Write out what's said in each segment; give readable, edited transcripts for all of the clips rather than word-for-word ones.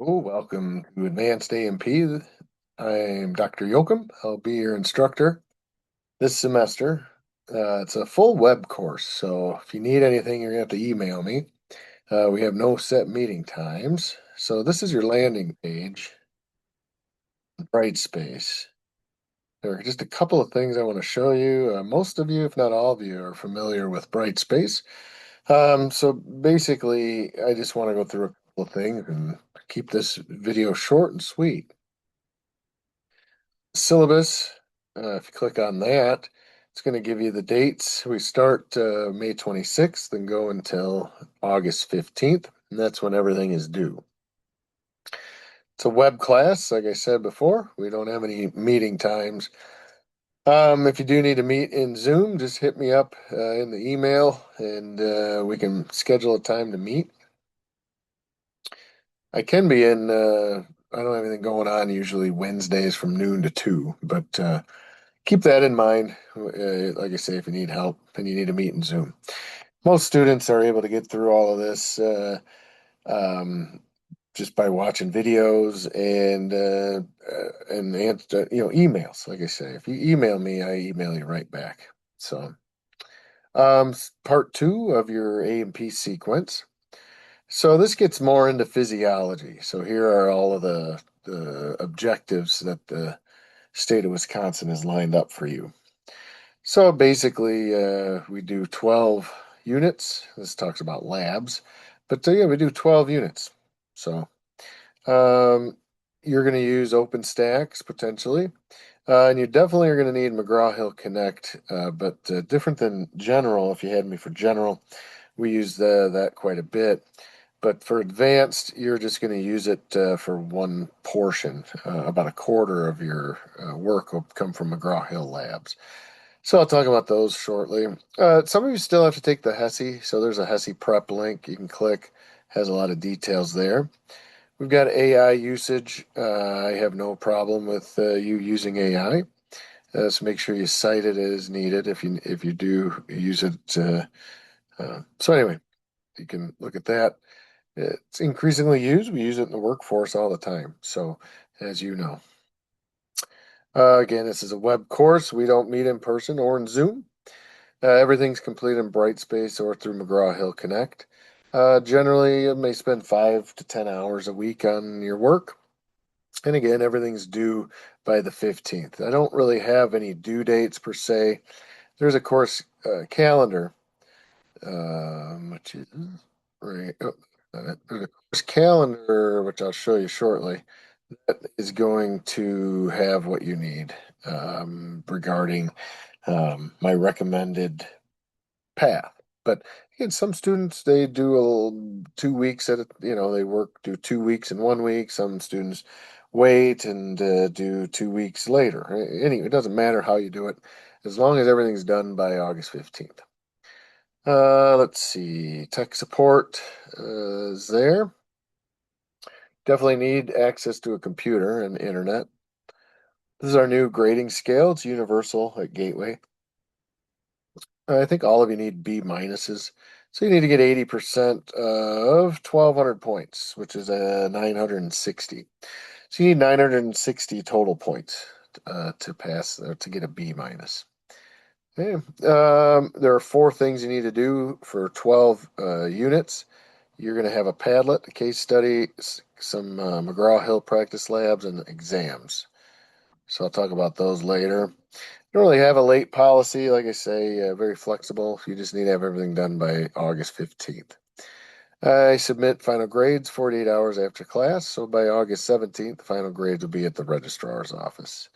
Oh, welcome to Advanced A&P. I'm Dr. Yoakum. I'll be your instructor this semester. It's a full web course, so if you need anything, you're going to have to email me. We have no set meeting times. So this is your landing page, Brightspace. There are just a couple of things I want to show you. Most of you, if not all of you, are familiar with Brightspace. So basically, I just want to go through a couple of things and keep this video short and sweet. Syllabus, if you click on that, it's going to give you the dates. We start May 26th and go until August 15th, and that's when everything is due. It's a web class, like I said before. We don't have any meeting times. If you do need to meet in Zoom, just hit me up in the email and we can schedule a time to meet. I can be in, I don't have anything going on usually Wednesdays from noon to 2, but keep that in mind. Like I say, if you need help and you need to meet in Zoom, most students are able to get through all of this um, just by watching videos and answer, emails. Like I say, if you email me, I email you right back. So, part two of your A&P sequence. So this gets more into physiology. So here are all of the objectives that the state of Wisconsin has lined up for you. So basically, we do 12 units. This talks about labs, but yeah, we do 12 units. So um, you're going to use OpenStax potentially, and you definitely are going to need McGraw-Hill Connect, but different than general. If you had me for general, we use that quite a bit. But for advanced, you're just going to use it for one portion. About a quarter of your work will come from McGraw-Hill Labs. So I'll talk about those shortly. Some of you still have to take the HESI, so there's a HESI prep link you can click. Has a lot of details there. We've got AI usage. I have no problem with you using AI. So make sure you cite it as needed if you do use it. So anyway, you can look at that. It's increasingly used. We use it in the workforce all the time. So as you know. Again, this is a web course. We don't meet in person or in Zoom. Everything's complete in Brightspace or through McGraw-Hill Connect. Generally, you may spend 5 to 10 hours a week on your work. And again, everything's due by the 15th. I don't really have any due dates per se. There's a course calendar, which is right. Oh, there's a course calendar, which I'll show you shortly, that is going to have what you need regarding my recommended path. But again, some students they do 2 weeks at a, they do 2 weeks in 1 week. Some students wait and do 2 weeks later. Anyway, it doesn't matter how you do it, as long as everything's done by August 15th. Let's see, tech support is there. Definitely need access to a computer and internet. This is our new grading scale. It's universal at Gateway. I think all of you need B minuses. So you need to get 80% of 1,200 points, which is 960. So you need 960 total points to pass to get a B minus. Okay. There are four things you need to do for 12 units. You're going to have a Padlet, a case study, some McGraw-Hill practice labs, and exams. So I'll talk about those later. Don't really have a late policy, like I say, very flexible. You just need to have everything done by August 15th. I submit final grades 48 hours after class, so by August 17th, the final grades will be at the registrar's office.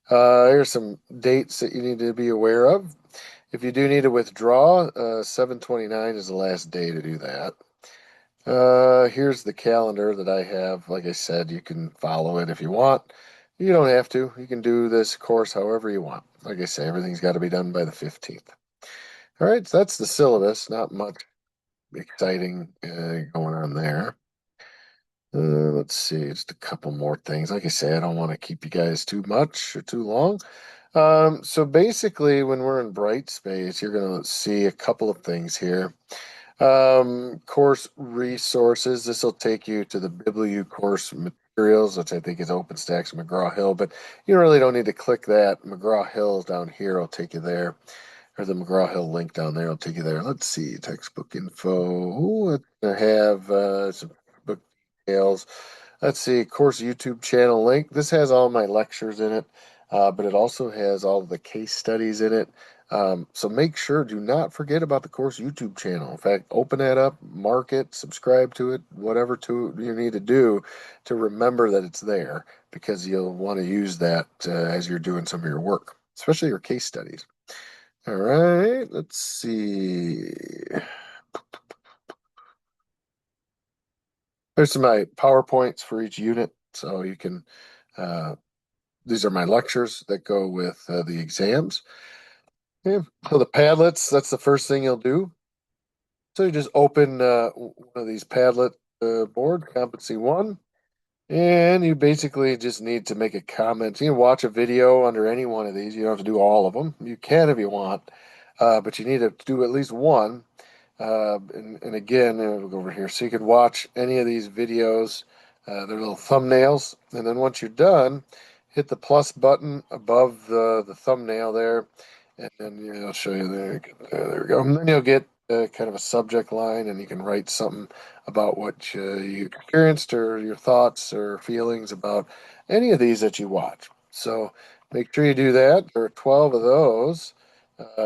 Here's some dates that you need to be aware of. If you do need to withdraw, 7/29 is the last day to do that. Here's the calendar that I have. Like I said, you can follow it if you want. You don't have to. You can do this course however you want. Like I say, everything's got to be done by the 15th. All right, so that's the syllabus. Not much exciting going on there. Let's see, just a couple more things. Like I say, I don't want to keep you guys too much or too long. So basically, when we're in Brightspace, you're going to see a couple of things here. Course resources. This will take you to the Bibliu course materials, which I think is OpenStax and McGraw-Hill, but you really don't need to click that. McGraw-Hill down here will take you there, or the McGraw-Hill link down there will take you there. Let's see, textbook info. It's gonna have some book details. Let's see, course YouTube channel link. This has all my lectures in it, but it also has all of the case studies in it. So make sure, do not forget about the course YouTube channel. In fact, open that up, mark it, subscribe to it, whatever to you need to do to remember that it's there because you'll want to use that as you're doing some of your work, especially your case studies. All right, let's see. There's some my PowerPoints for each unit, so you can. Uh, these are my lectures that go with the exams. Yeah. So the Padlets, that's the first thing you'll do. So you just open one of these Padlet board, competency one, and you basically just need to make a comment. You can watch a video under any one of these. You don't have to do all of them. You can if you want, but you need to do at least one. And again, we'll go over here. So you could watch any of these videos. They're little thumbnails. And then once you're done, hit the plus button above the thumbnail there. And then I'll show you there. There we go. And then you'll get kind of a subject line, and you can write something about what you experienced or your thoughts or feelings about any of these that you watch. So make sure you do that. There are 12 of those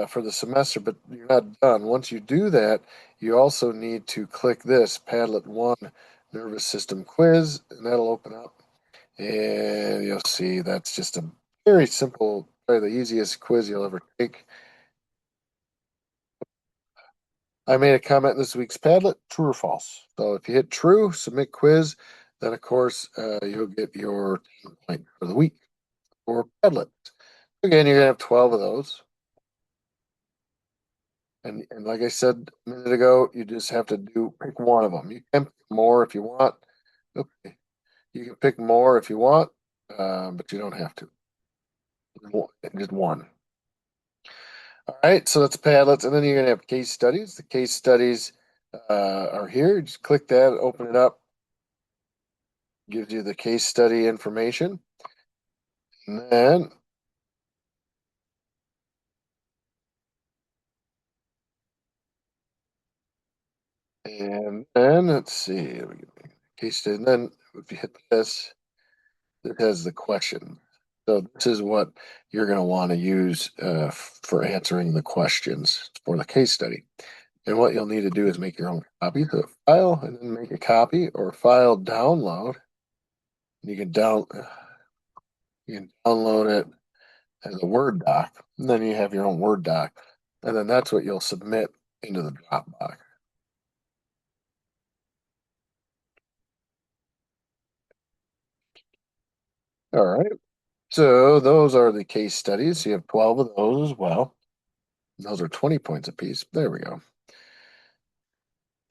for the semester, but you're not done. Once you do that, you also need to click this Padlet 1 Nervous System Quiz, and that'll open up. And you'll see that's just a very simple, probably the easiest quiz you'll ever take. I made a comment in this week's Padlet, true or false. So if you hit true, submit quiz, then of course you'll get your point for the week for Padlet. Again, you're gonna have 12 of those. And like I said a minute ago, you just have to pick one of them. You can pick more if you want. Okay. You can pick more if you want, but you don't have to. Just one. All right, so that's Padlets, and then you're gonna have case studies. The case studies are here. Just click that, open it up, gives you the case study information, and then let's see, case study, and then if you hit this, it has the question. So this is what you're going to want to use for answering the questions for the case study. And what you'll need to do is make your own copy. So file and then make a copy or file download. You can download it as a Word doc. And then you have your own Word doc. And then that's what you'll submit into the Dropbox. All right. So those are the case studies. You have 12 of those as well. Those are 20 points apiece. There we go.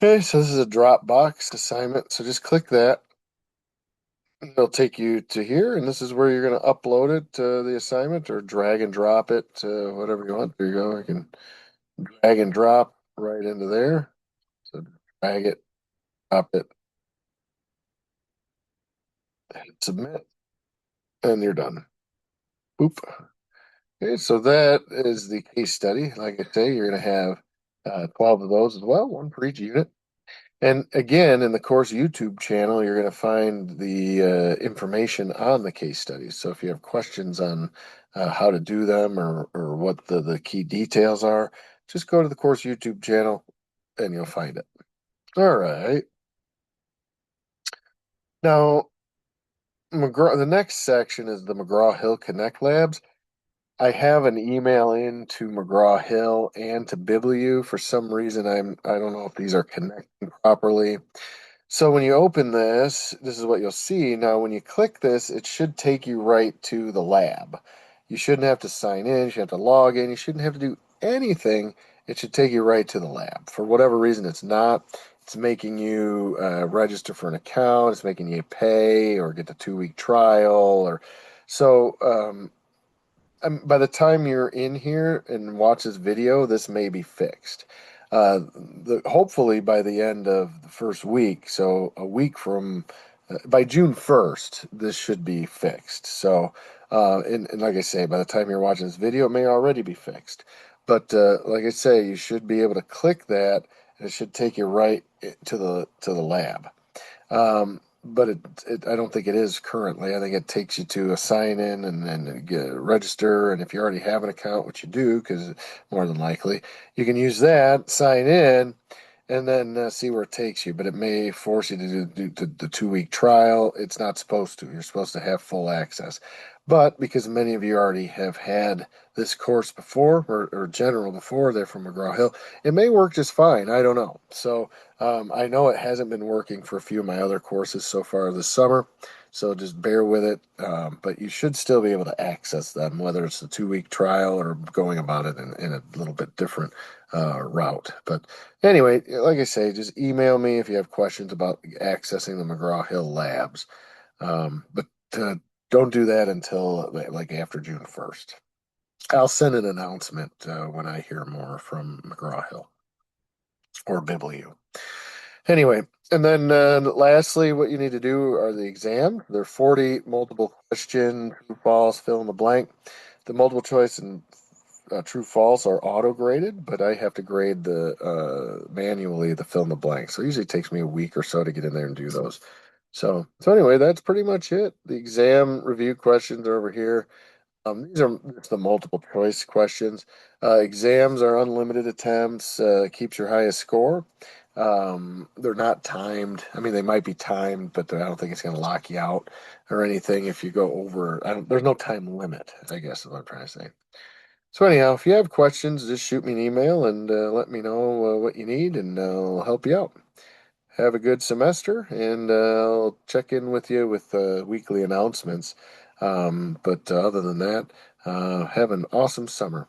Okay, so this is a Dropbox assignment. So just click that. It'll take you to here, and this is where you're going to upload it to the assignment or drag and drop it to whatever you want. There you go. You can drag and drop right into there. So drag it, drop it, hit submit, and you're done. Boop. Okay, so that is the case study. Like I say, you're going to have 12 of those as well, one for each unit. And again, in the course YouTube channel, you're going to find the information on the case studies. So if you have questions on how to do them or what the key details are, just go to the course YouTube channel and you'll find it. All right. Now, the next section is the McGraw-Hill Connect Labs. I have an email in to McGraw-Hill and to Bibliu. For some reason, I don't know if these are connecting properly. So when you open this, this is what you'll see. Now, when you click this, it should take you right to the lab. You shouldn't have to sign in. You shouldn't have to log in. You shouldn't have to do anything. It should take you right to the lab. For whatever reason, it's not. It's making you register for an account. It's making you pay or get the 2 week trial. Or so. By the time you're in here and watch this video, this may be fixed. Hopefully by the end of the first week, so a week from by June 1st, this should be fixed. So, and like I say, by the time you're watching this video, it may already be fixed. But like I say, you should be able to click that, and it should take you right to the lab. But I don't think it is currently. I think it takes you to a sign in and then register. And if you already have an account, which you do, because more than likely, you can use that, sign in, and then see where it takes you. But it may force you to do the 2 week trial. It's not supposed to. You're supposed to have full access. But because many of you already have had this course before or general before, they're from McGraw-Hill, it may work just fine. I don't know. So I know it hasn't been working for a few of my other courses so far this summer, so just bear with it. But you should still be able to access them, whether it's a 2 week trial or going about it in a little bit different route. But anyway, like I say, just email me if you have questions about accessing the McGraw-Hill labs. But uh, don't do that until like after June 1st. I'll send an announcement when I hear more from McGraw-Hill or BibLU. Anyway, and then lastly, what you need to do are the exam. They're 40 multiple question, true, false, fill in the blank. The multiple choice and true, false are auto graded, but I have to grade the manually the fill in the blank. So it usually takes me a week or so to get in there and do those. So anyway, that's pretty much it. The exam review questions are over here. These are just the multiple choice questions. Exams are unlimited attempts, keeps your highest score. They're not timed. I mean, they might be timed, but I don't think it's going to lock you out or anything if you go over. There's no time limit, I guess is what I'm trying to say. So anyhow, if you have questions, just shoot me an email and let me know what you need, and I'll help you out. Have a good semester, and I'll check in with you with weekly announcements. But other than that, have an awesome summer.